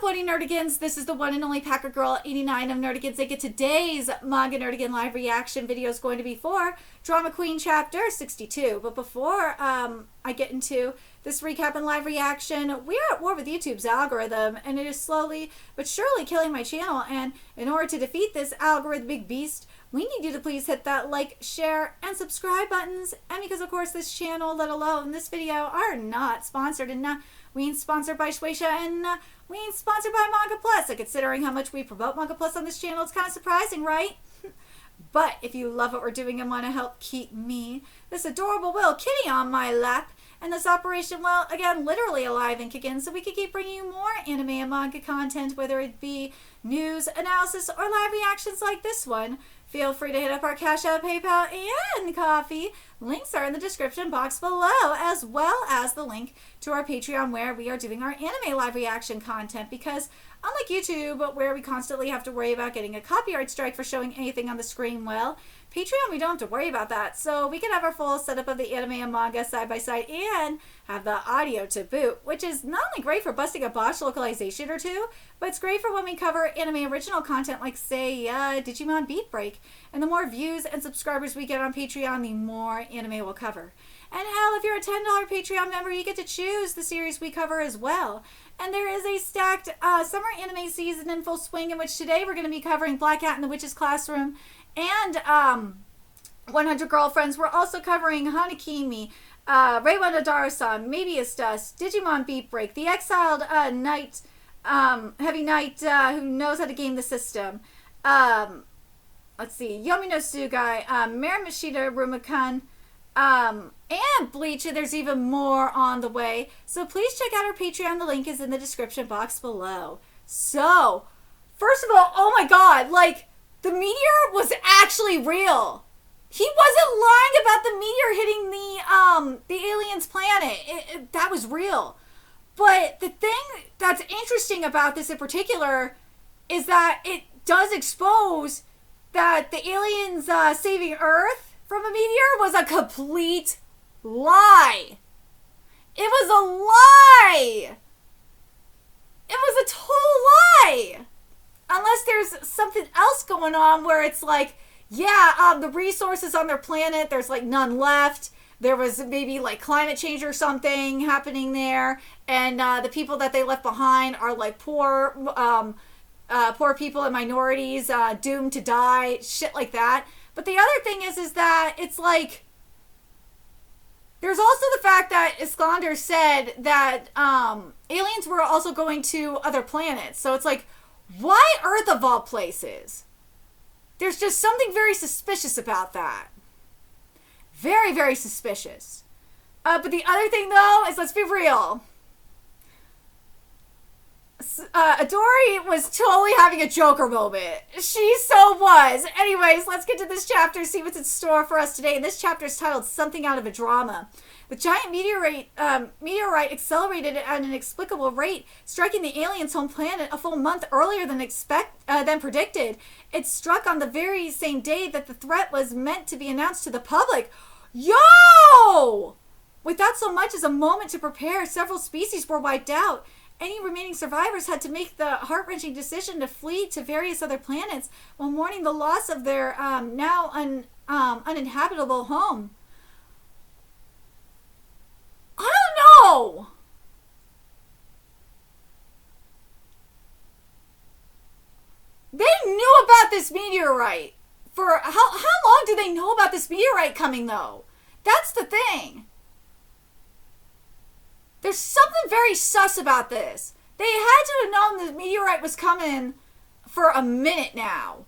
up, Woody Nerdigans? This is the one and only Packer Girl 89 of Nerdigans. I get today's Manga Nerdigan live reaction video is going to be for Drama Queen Chapter 62. But before I get into this recap and live reaction, we are at war with YouTube's algorithm, and it is slowly but surely killing my channel. And in order to defeat this algorithmic beast, we need you to please hit that like, share, and subscribe buttons. And because, of course, this channel, let alone this video, are not sponsored, and we ain't sponsored by Shueisha, and we ain't sponsored by Manga Plus. So considering how much we promote Manga Plus on this channel, it's kind of surprising, right? But if you love what we're doing and want to help keep me, this adorable Will Kitty on my lap, and this operation, well, again, literally alive and kicking, so we can keep bringing you more anime and manga content, whether it be news, analysis, or live reactions like this one. Feel free to hit up our Cash App, PayPal, and Coffee. Links are in the description box below, as well as the link to our Patreon, where we are doing our anime live reaction content, because unlike YouTube, where we constantly have to worry about getting a copyright strike for showing anything on the screen, well, Patreon, we don't have to worry about that. So we can have our full setup of the anime and manga side by side and have the audio to boot, which is not only great for busting a botched localization or two, but it's great for when we cover anime original content like, say, Digimon Beat Break. And the more views and subscribers we get on Patreon, the more anime we'll cover. And hell, if you're a $10 Patreon member, you get to choose the series we cover as well. And there is a stacked summer anime season in full swing, in which today we're going to be covering Black Cat in the Witch's Classroom and 100 Girlfriends. We're also covering Hanakimi, Reiwa Nadara-san, Mebius Dust, Digimon Beat Break, The Exiled Knight, Heavy Knight who knows how to game the system. Let's see, Yomi no Sugai, Marimashita Rumakan, and Bleach, and there's even more on the way. So please check out our Patreon. The link is in the description box below. So, first of all, oh my god, like, the meteor was actually real. He wasn't lying about the meteor hitting the alien's planet. That was real. But the thing that's interesting about this in particular is that it does expose that the aliens saving Earth from a meteor was a complete lie. It was a lie. It was a total lie. Unless there's something else going on where it's like, yeah, the resources on their planet, there's like none left. There was maybe like climate change or something happening there. And the people that they left behind are like poor people and minorities doomed to die, shit like that. But the other thing is that it's like, there's also the fact that Iskander said that aliens were also going to other planets. So it's like, why Earth of all places? There's just something very suspicious about that. Very, very suspicious. But the other thing, though, is, let's be real. Adori was totally having a Joker moment. She so was. Anyways, let's get to this chapter, see what's in store for us today. And this chapter is titled Something Out of a Drama. The giant meteorite accelerated at an inexplicable rate, striking the aliens' home planet a full month earlier than predicted. It struck on the very same day that the threat was meant to be announced to the public. Yo! Without so much as a moment to prepare, several species were wiped out. Any remaining survivors had to make the heart-wrenching decision to flee to various other planets while mourning the loss of their now uninhabitable home. I don't know. They knew about this meteorite. For how long do they know about this meteorite coming, though? That's the thing. There's something very sus about this. They had to have known the meteorite was coming for a minute now.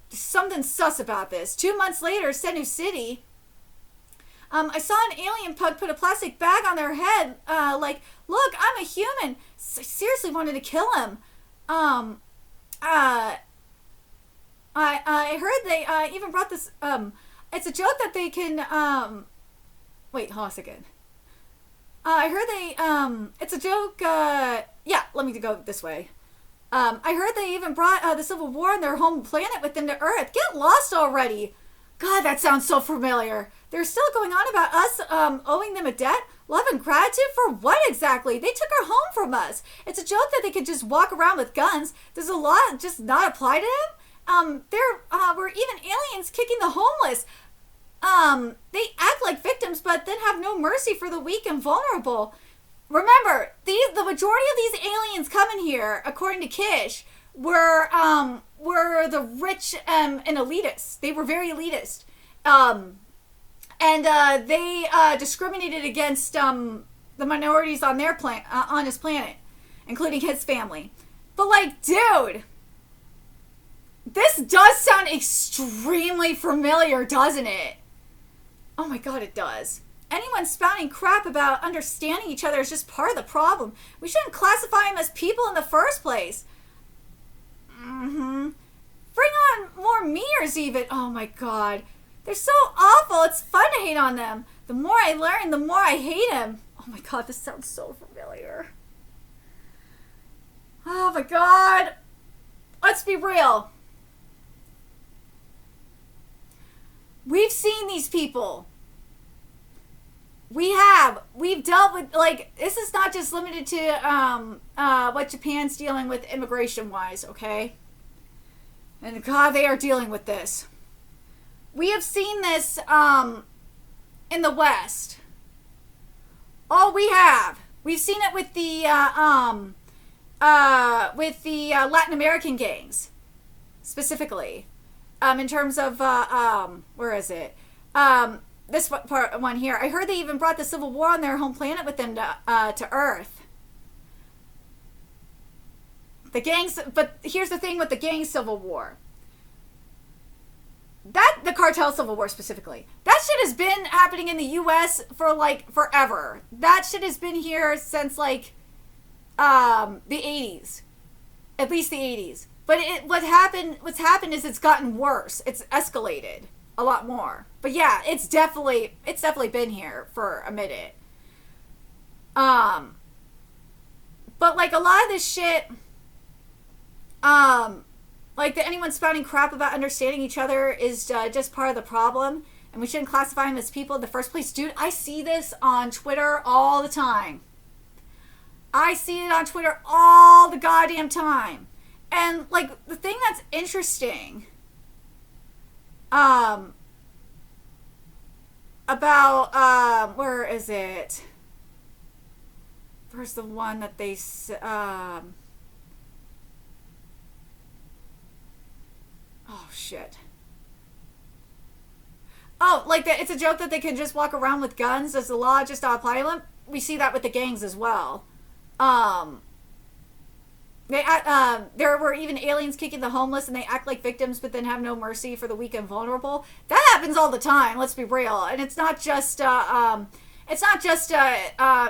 There's something sus about this. 2 months later, Senu City. I saw an alien pug put a plastic bag on their head, like, look, I'm a human. I seriously wanted to kill him. I heard they even brought this, it's a joke that they can, wait, hold on a second. I heard they, it's a joke, yeah, let me go this way. I heard they even brought the Civil War and their home planet with them to Earth. Get lost already. God, that sounds so familiar. They're still going on about us owing them a debt. Love and gratitude for what exactly? They took our home from us. It's a joke that they could just walk around with guns. Does the law just not apply to them? There were even aliens kicking the homeless. They act like victims, but then have no mercy for the weak and vulnerable. Remember, the majority of these aliens coming here, according to Kish, were the rich and elitists. They were very elitist. And they discriminated against the minorities on their on his planet, including his family. But like, dude, this does sound extremely familiar, doesn't it? Oh my god, it does. Anyone spouting crap about understanding each other is just part of the problem. We shouldn't classify them as people in the first place. Bring on more meters even. Oh my god. They're so awful. It's fun to hate on them. The more I learn, the more I hate them. Oh my god, this sounds so familiar. Oh my god. Let's be real. We've seen these people. We've dealt with, like, this is not just limited to what Japan's dealing with immigration-wise, okay? And god, they are dealing with this. We have seen this in the West. Oh, we have. We've seen it with the Latin American gangs, specifically. In terms of where is it? This one here. I heard they even brought the Civil War on their home planet with them to Earth. The gangs, but here's the thing with the gang Civil War. The cartel Civil War specifically. That shit has been happening in the U.S. for like forever. That shit has been here since like the 80s, at least the 80s. But what's happened is it's gotten worse. It's escalated a lot more. But yeah, it's definitely been here for a minute. But like a lot of this shit, like anyone spouting crap about understanding each other is just part of the problem, and we shouldn't classify them as people in the first place. Dude, I see this on Twitter all the time. I see it on Twitter all the goddamn time. And like the thing that's interesting about where is it? Where's the one that they oh shit. Oh, like that, it's a joke that they can just walk around with guns. Does the law just not apply to them? We see that with the gangs as well. There were even aliens kicking the homeless, and they act like victims, but then have no mercy for the weak and vulnerable. That happens all the time. Let's be real, and it's not just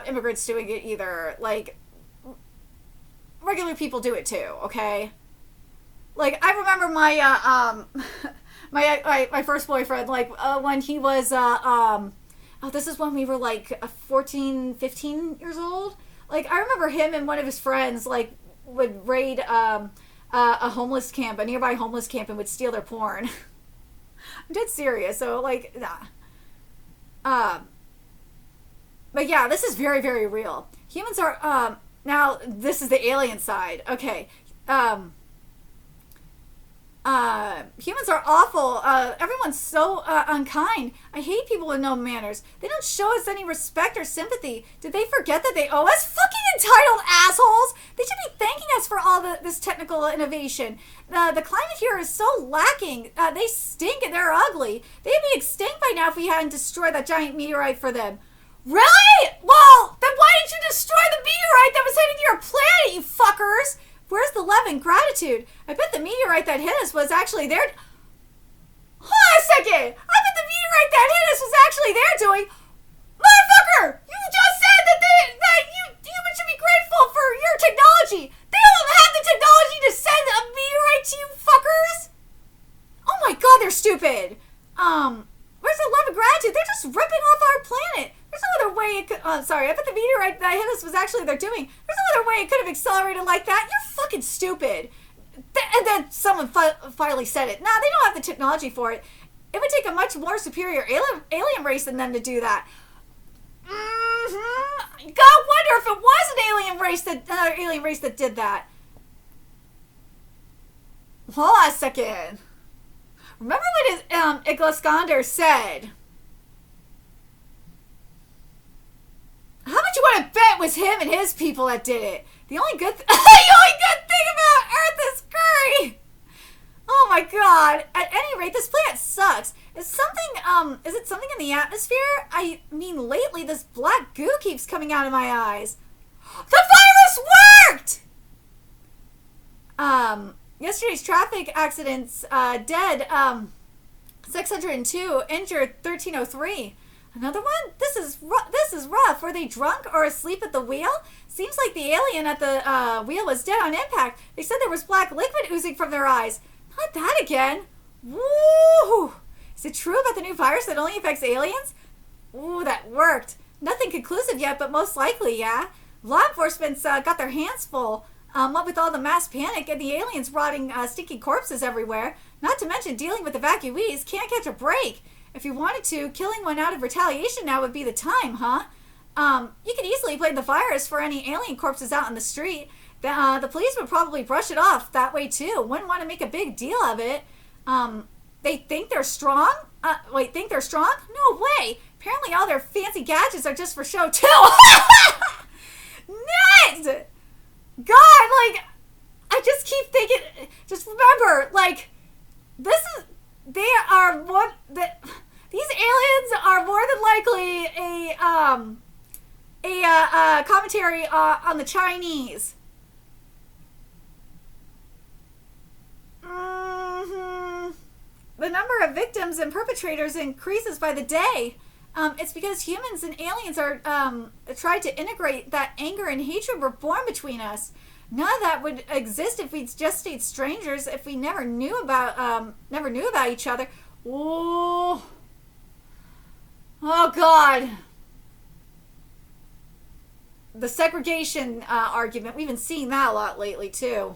immigrants doing it either. Like regular people do it too. Okay. Like I remember my my first boyfriend. Like when he was this is when we were like 14, 15 years old. Like I remember him and one of his friends like would raid a homeless camp, a nearby homeless camp, and would steal their porn. I'm dead serious. So like, nah. But yeah, this is very, very real. Humans are now this is the alien side. Okay. Humans are awful. Everyone's so unkind. I hate people with no manners. They don't show us any respect or sympathy. Did they forget that they owe us? Fucking entitled assholes! They should be thanking us for all this technical innovation. The climate here is so lacking. They stink and they're ugly. They'd be extinct by now if we hadn't destroyed that giant meteorite for them. Really? Well, then why didn't you destroy the meteorite that was heading to your planet, you fuckers? Where's the love and gratitude? I bet the meteorite that hit us was actually there. Hold on a second. I bet the meteorite that hit us was actually there doing. Motherfucker! You just said that humans should be grateful for your technology. They don't have the technology to send a meteorite to you fuckers. Oh my god, they're stupid. Where's the love and gratitude? They're just ripping off our planet. There's no other way it could... sorry, I bet the meteorite that hit us was actually their doing. There's no other way it could have accelerated like that. You're fucking stupid. And then someone finally said it. Nah, they don't have the technology for it. It would take a much more superior alien race than them to do that. God, wonder if it was an another alien race that did that. Hold on a second. Remember what Iglaskander said? How much you want to bet it was him and his people that did it? The only good thing about Earth is curry. Oh my God! At any rate, this planet sucks. Is it something in the atmosphere? I mean, lately this black goo keeps coming out of my eyes. The virus worked! Yesterday's traffic accidents, dead, 602, injured 1303. Another one? This is rough. Were they drunk or asleep at the wheel? Seems like the alien at the wheel was dead on impact. They said there was black liquid oozing from their eyes. Not that again. Woo! Is it true about the new virus that only affects aliens? Ooh, that worked. Nothing conclusive yet, but most likely, yeah. Law enforcement's got their hands full. What with all the mass panic and the aliens rotting stinky corpses everywhere. Not to mention dealing with evacuees. Can't catch a break. If you wanted to, killing one out of retaliation now would be the time, huh? You could easily blame the virus for any alien corpses out in the street. The police would probably brush it off that way too. Wouldn't want to make a big deal of it. They think they're strong? Think they're strong? No way. Apparently all their fancy gadgets are just for show too. Next! God, I just keep thinking, just remember, these aliens are more than likely a commentary on the Chinese. The number of victims and perpetrators increases by the day. It's because humans and aliens are tried to integrate that anger and hatred were born between us. None of that would exist if we just stayed strangers. If we never knew about each other. Oh God. The segregation argument. We've been seeing that a lot lately too.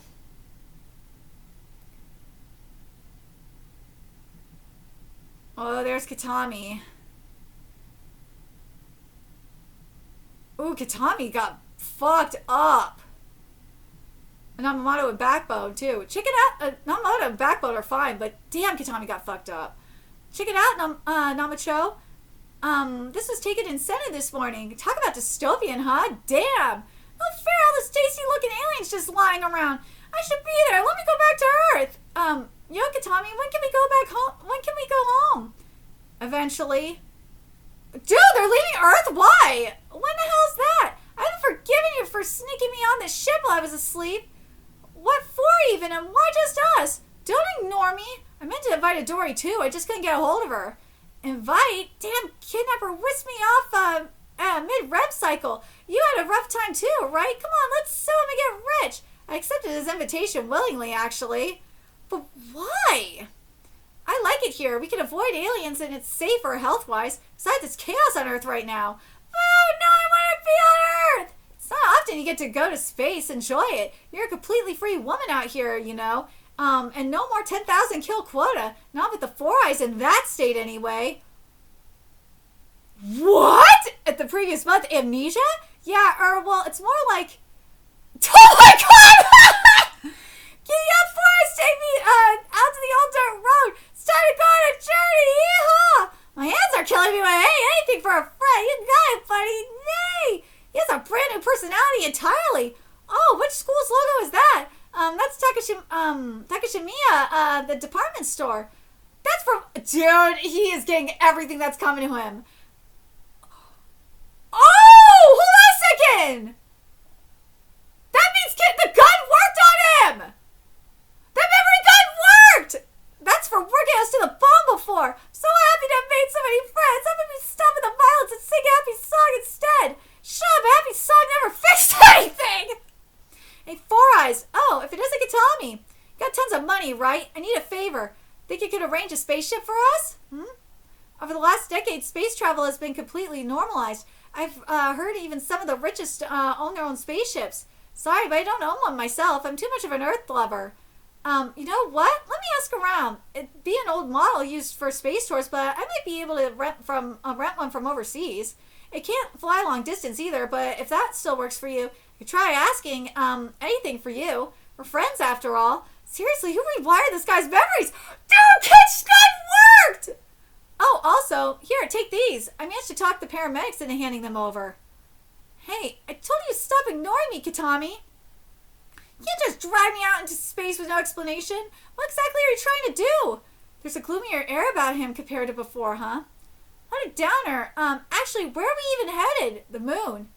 Oh, there's Katami. Ooh, Katami got fucked up. Namamoto and Backbone, too. Check it out. Namamoto and Backbone are fine, but damn, Katami got fucked up. Check it out, Namacho. This was taken in Senate this morning. Talk about dystopian, huh? Damn. No fair, all those tasty-looking aliens just lying around. I should be there. Let me go back to Earth. Yo, Katami, when can we go back home? When can we go home? Eventually. Dude, they're leaving Earth? Why? When the hell's that? I haven't forgiven you for sneaking me on this ship while I was asleep. What for even? And why just us? Don't ignore me. I meant to invite Adori too. I just couldn't get a hold of her. Invite? Damn kidnapper whisked me off mid-rev cycle. You had a rough time too, right? Come on, let's sue him and get rich. I accepted his invitation willingly, actually. But why? I like it here. We can avoid aliens and it's safer health-wise. Besides, it's chaos on Earth right now. Oh, no, I want to be on Earth! It's not often you get to go to space. Enjoy it. You're a completely free woman out here, you know. And no more 10,000 kill quota. Not with the Four Eyes in that state, anyway. What? At the previous month, amnesia? Yeah, well, it's more like... Oh my God! Giddy up, Forrest! Take me out to the old dirt road. It's time to go on a journey. Yeehaw! My hands are killing me, but hey, anything for a friend. You got it, buddy. Yay! He has a brand new personality entirely. Oh, which school's logo is that? That's Takashimiya, the department store. That's from... Dude, he is getting everything that's coming to him. Oh! Hold on a second! That means the gun worked on him! The memory gun worked! That's for working us to the bone before. So happy to have made so many friends. I'm gonna be stopping the violence and sing a happy song instead. Shut up, a happy song never fixed anything! Hey, Four Eyes. Oh, if it isn't Katami. You got tons of money, right? I need a favor. Think you could arrange a spaceship for us? Over the last decade, space travel has been completely normalized. I've heard even some of the richest own their own spaceships. Sorry, but I don't own one myself. I'm too much of an Earth lover. You know what? Let me ask around. It'd be an old model used for space tours, but I might be able to rent one from overseas. It can't fly long distance either, but if that still works for you, you try asking anything for you. We're friends after all. Seriously, who rewired this guy's memories? Dude, catch that worked! Oh, also, here, take these. I managed to talk the paramedics into handing them over. Hey, I told you to stop ignoring me, Katami. You can't just drive me out into space with no explanation. What exactly are you trying to do? There's a gloomier air about him compared to before, huh? What a downer. Actually, where are we even headed? The moon.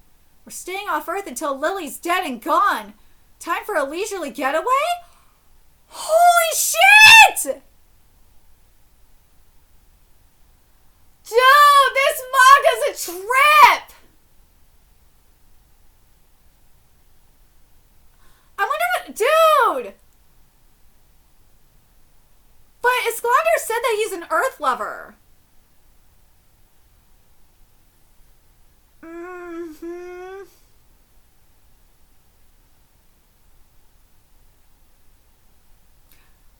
We're staying off Earth until Lily's dead and gone. Time for a leisurely getaway? Holy shit! Dude, this manga's a trip! I wonder what... Dude! But Iskander said that he's an Earth lover. Mm-hmm.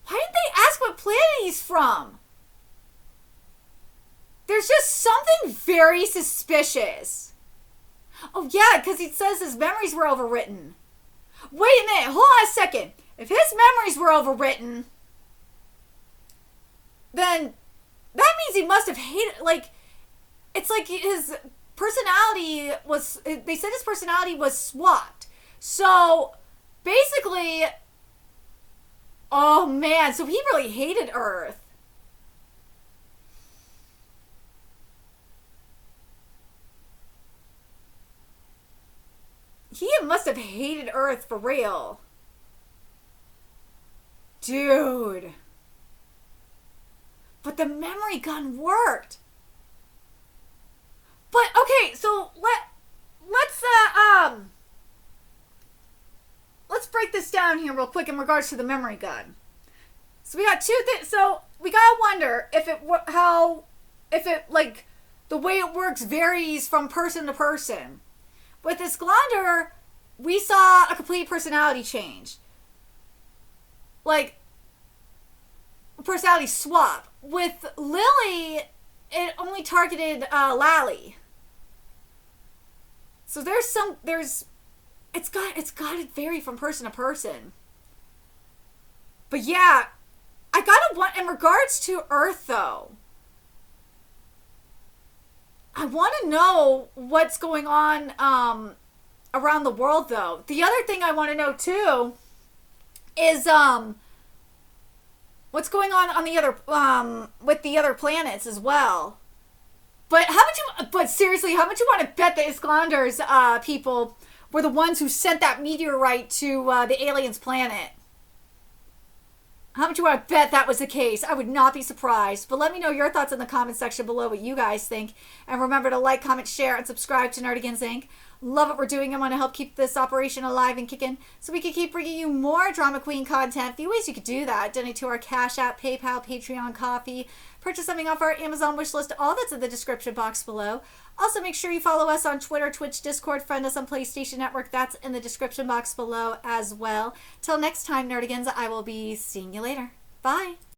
Why didn't they ask what planet he's from? There's just something very suspicious. Oh yeah, because he says his memories were overwritten. Wait a minute, hold on a second. If his memories were overwritten, then that means he must have hated, like, it's like his personality was, they said his personality was swapped. So, basically, oh man, so he really hated Earth. He must have hated Earth for real. Dude. But the memory gun worked. But okay, so let's break this down here real quick in regards to the memory gun. So we got two things. So we gotta wonder if it like the way it works varies from person to person. With Iskander, we saw a complete personality change. Like, personality swap. With Lily, it only targeted Lally. So it's got to vary from person to person. But yeah, I gotta want, in regards to Earth though, I want to know what's going on around the world though. The other thing I want to know too is what's going on the other with the other planets as well. But seriously, how much you want to bet the Iskander's people were the ones who sent that meteorite to the aliens' planet? How much you want to bet that was the case? I would not be surprised. But let me know your thoughts in the comment section below, what you guys think. And remember to like, comment, share, and subscribe to Nerdigans Inc. Love what we're doing. I want to help keep this operation alive and kicking so we can keep bringing you more Drama Queen content. A few ways you could do that. Donate to our Cash App, PayPal, Patreon, Coffee. Purchase something off our Amazon wish list. All that's in the description box below. Also, make sure you follow us on Twitter, Twitch, Discord. Friend us on PlayStation Network. That's in the description box below as well. Till next time, Nerdigans, I will be seeing you later. Bye.